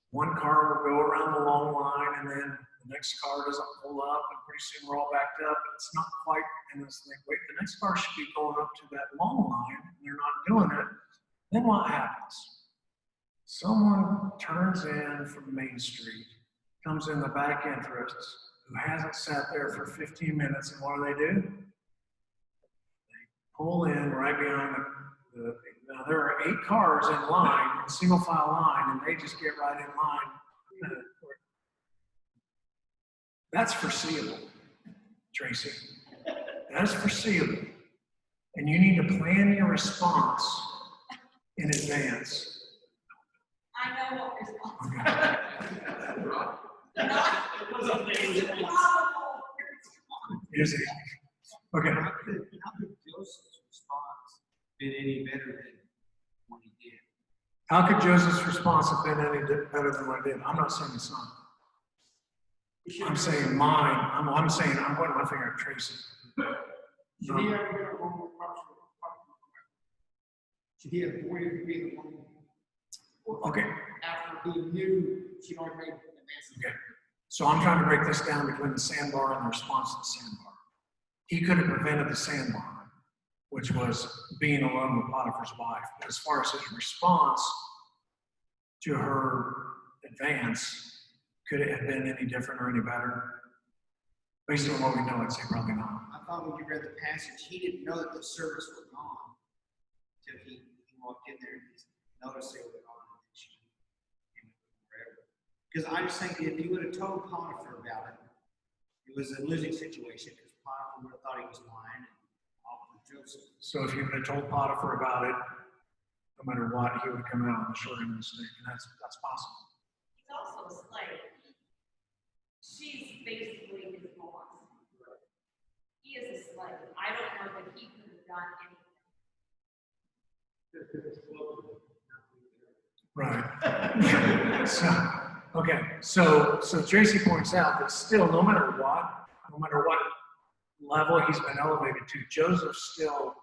one car will go around the long line, and then the next car doesn't pull up, and pretty soon we're all backed up, and it's not quite, and it's like, wait, the next car should be going up to that long line, and they're not doing it. Then what happens? Someone turns in from Main Street, comes in the back entrance, who hasn't sat there for 15 minutes, and what do? They pull in right behind now there are 8 cars in line, in single file line, and they just get right in line. That's foreseeable, Tracy. That's foreseeable. And you need to plan your response in advance. I know what response. Okay. Is it? Okay. How could Joseph's response been any better than what he did? How could Joseph's response have been any better than what it did? I'm not saying it's not. I'm saying mine. I'm saying I'm pointing my finger at Tracy. Should he ever get a woman should he have avoided being the woman Okay. after he knew she already made advances? Okay. So I'm trying to break this down between the sandbar and the response to the sandbar. He could have prevented the sandbar, which was being alone with Potiphar's wife. But as far as his response to her advance, could it have been any different or any better? Based on what we know, I'd say probably not. I thought when you read the passage, he didn't know that the servants were gone until he walked in there and he noticed they were gone and she came forever. Because I just think if you would have told Potiphar about it, it was a losing situation because Potiphar would have thought he was lying and off with Joseph. So if you would have told Potiphar about it, no matter what, he would come out on the short end of the stick, and that's possible. He's also a slave. She's basically his boss. He is a slave. I don't know that he could have done anything. Right. So Tracy points out that still, no matter what level he's been elevated to, Joseph still,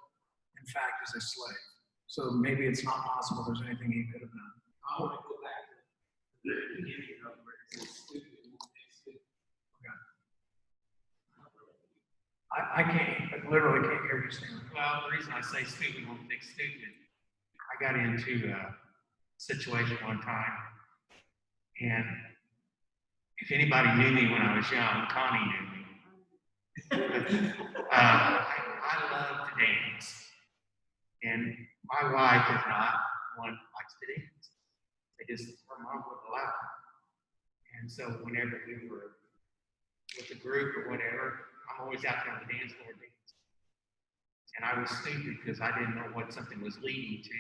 in fact, is a slave. So maybe it's not possible there's anything he could have done. I want to go back to the beginning of where it says stupid, won't be stupid. I literally can't hear you saying that. Well, the reason I say stupid won't fix stupid, I got into a situation one time, and if anybody knew me when I was young, Connie knew me. I love to dance, and my wife is not one who likes to dance. Her mom wouldn't allow it. And so whenever we were with a group or whatever, I'm always out there on the dance floor dancing. And I was stupid because I didn't know what something was leading to.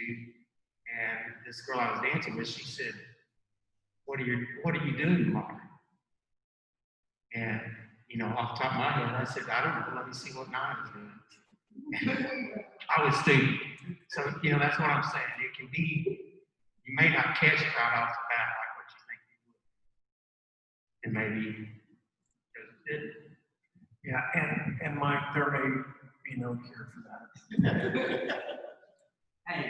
And this girl I was dancing with, she said, what are you doing, Mark? And, you know, off the top of my head, I said, I don't know, let me see what Nine is doing. I was stupid. So, you know, that's what I'm saying. It can be, you may not catch it right off the bat like what you think you would. And maybe Joseph didn't. Yeah, and Mike, there may be no cure for that. Hey,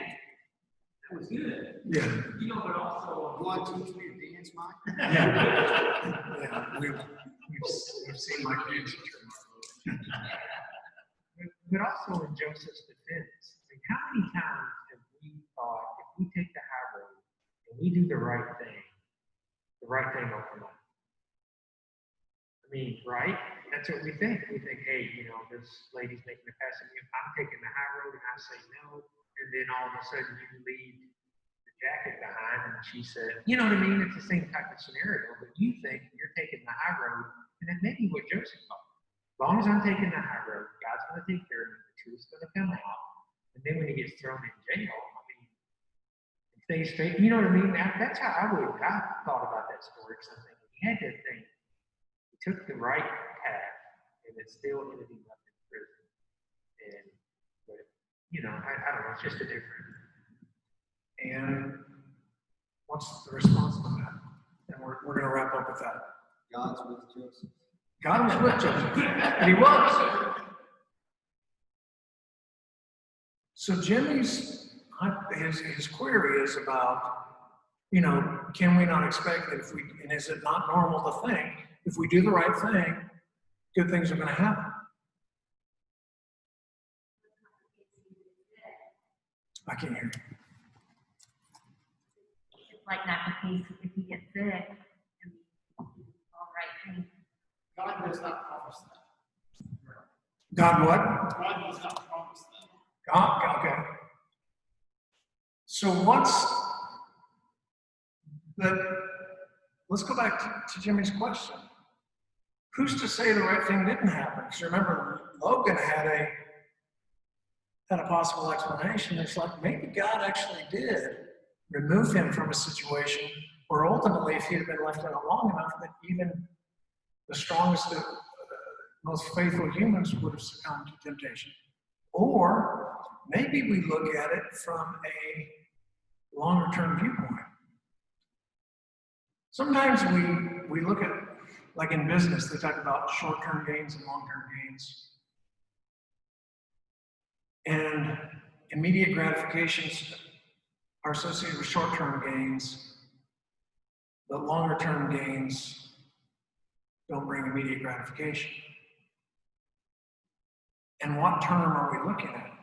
that was good. Yeah. You know, but also, You want to teach me to dance, Mike? Yeah, we've seen Mike dance. But also in Joseph's defense, I mean, how many times have we thought if we take the high road and we do the right thing will come up? I mean, right? That's what we think. We think, hey, you know, this lady's making a pass at me. I'm taking the high road and I say no. And then all of a sudden you leave the jacket behind and she said, you know what I mean? It's the same type of scenario, but you think you're taking the high road. And that may be what Joseph thought. As long as I'm taking the high road, God's going to take care of me. The truth's going to come out. And then when he gets thrown in jail, I mean, it stays straight. You know what I mean? That's how I thought about that story. Because I'm thinking, he had to think. He took the right path, and it still ended him up in prison. But you know, I don't know. It's just a different. And what's the response to that? And we're going to wrap up with that. God's with Joseph. God was with Joseph, and he was. So Jimmy's his query is about, you know, can we not expect that and is it not normal to think if we do the right thing, good things are going to happen? I can't hear you. It's like not the case if he gets sick and all right things. God does not promise that. God what? God does not promise that. God, okay. So let's go back to Jimmy's question. Who's to say the right thing didn't happen? Because remember, Logan had a possible explanation. It's like maybe God actually did remove him from a situation where ultimately, if he had been left in it long enough, that even the strongest, most faithful humans would have succumbed to temptation. Or maybe we look at it from a longer-term viewpoint. Sometimes we look at, like in business, they talk about short-term gains and long-term gains. And immediate gratifications are associated with short-term gains, but longer-term gains don't bring immediate gratification. And what term are we looking at?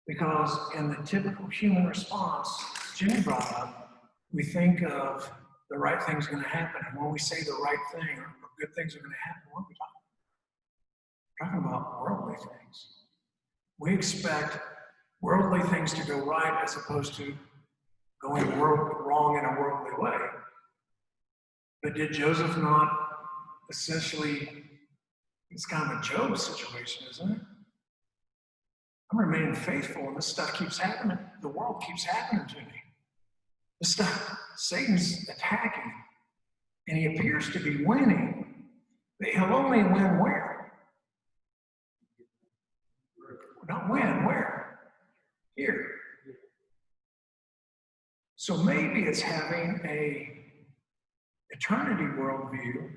Because in the typical human response Jimmy brought up, we think of the right thing's going to happen. And when we say the right thing or good things are going to happen, what are we talking about? We're talking about worldly things. We expect worldly things to go right as opposed to going wrong in a worldly way. But did Joseph not essentially, it's kind of a Job situation, isn't it? I'm remaining faithful and this stuff keeps happening. The world keeps happening to me. This stuff, Satan's attacking and he appears to be winning. But he'll only win where? Not win, where? Here. So maybe it's having a eternity worldview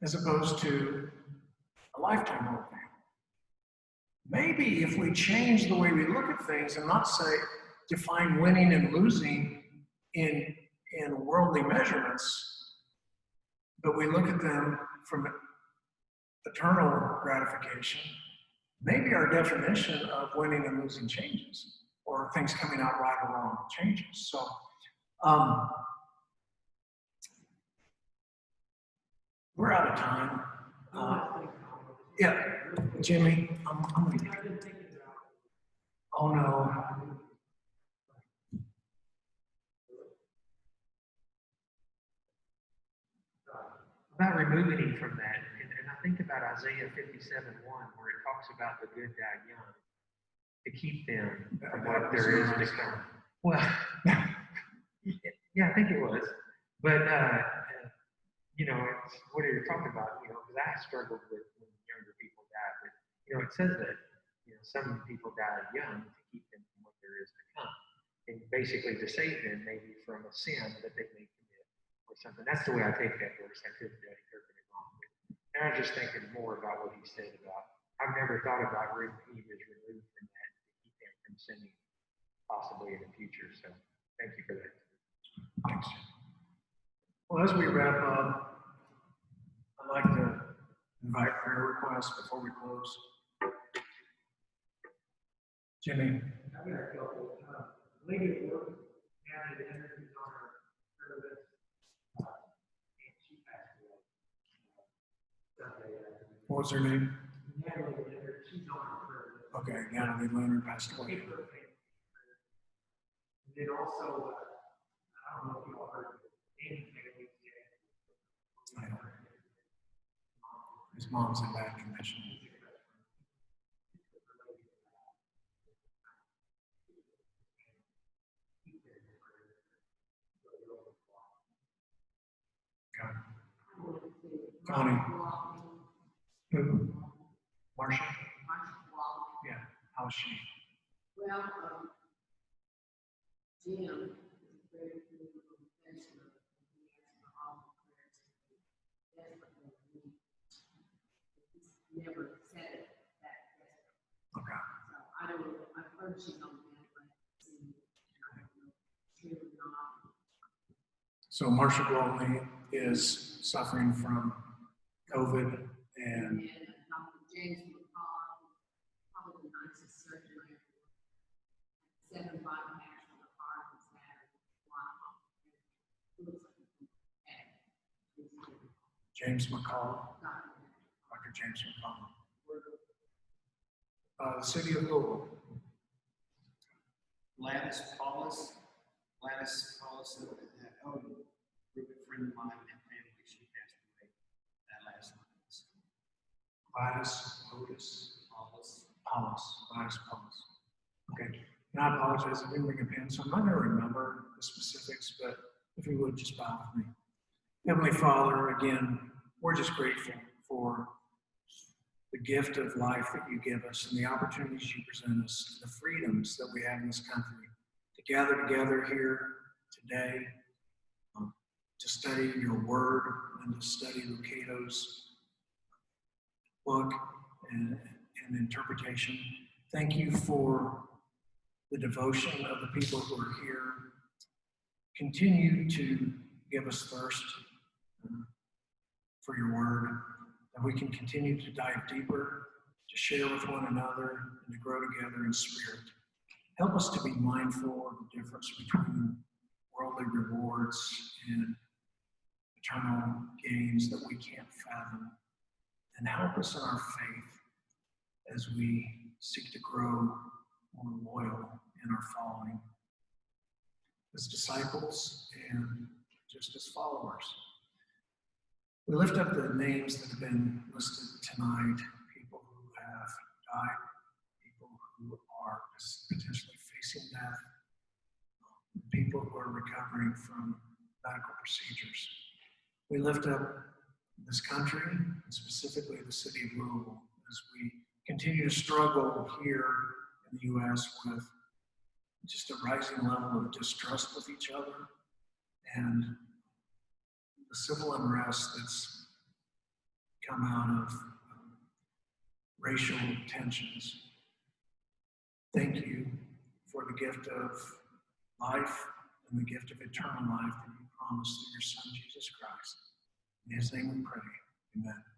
as opposed to a lifetime worldview. Maybe if we change the way we look at things and not say, define winning and losing in worldly measurements, but we look at them from eternal gratification, maybe our definition of winning and losing changes, or things coming out right or wrong changes. So, we're out of time. Yeah, Jimmy, I'm gonna. Oh no. About removing him from that, and I think about Isaiah 57:1, where it talks about the good die young, to keep them from what there is to come. Well, yeah, I think it was. But, you know, it's what you're talking about, you know, because I struggled with when younger people die. But, you know, it says that, you know, some people die young to keep them from what there is to come. And basically to save them maybe from a sin that they may commit or something. That's the way I take that verse. I could interpret it wrong. And I was just thinking more about what he said about, I've never thought about he was removed from that to keep them from sinning possibly in the future. So thank you for that. Thanks. Well, as we wrap up, I'd like to invite prayer requests before we close. Jimmy. I've got a couple. Lady at work had an interview on her service, and she passed away Sunday afternoon. What was her name? Natalie Leonard, she's on her service. Okay, Natalie Leonard passed away. And then also, I don't know if you all heard anything yet. I know. His mom's in bad condition. Connie. Who? Marcia? Yeah, how's she? Well, Jim is very good professional. He asks for all the prayers desperately need. He's never said it that desperate. Okay. So I don't know. I've heard she's on that, but I don't know. True or not. So Marcia Gwaltney is suffering from COVID and And Dr. James McCall, probably the nicest surgeon I ever worked. 7 bypass on the heart and had looks like James McCall, Dr. Dr. James McCall. The city of Louisville. Gladys Paulus, a good friend of mine and family, she passed away that last month. Gladys Otis. Paulus. Gladys Paulus. Okay. And I apologize, I didn't bring a pen, so I'm not going to remember the specifics, but if you would just bow with me. Heavenly Father, again, we're just grateful for the gift of life that you give us and the opportunities you present us, the freedoms that we have in this country to gather together here today, to study your word and to study Lucado's book and interpretation. Thank you for the devotion of the people who are here. Continue to give us thirst for your word, that we can continue to dive deeper, to share with one another, and to grow together in spirit. Help us to be mindful of the difference between worldly rewards and eternal gains that we can't fathom. And help us in our faith as we seek to grow more loyal in our following as disciples and just as followers. We lift up the names that have been listed tonight, people who have died, people who are potentially facing death, people who are recovering from medical procedures. We lift up this country, and specifically the city of Louisville, as we continue to struggle here in the U.S. with just a rising level of distrust with each other and the civil unrest that's come out of racial tensions. Thank you for the gift of life and the gift of eternal life that you promised through your Son, Jesus Christ. In his name we pray. Amen.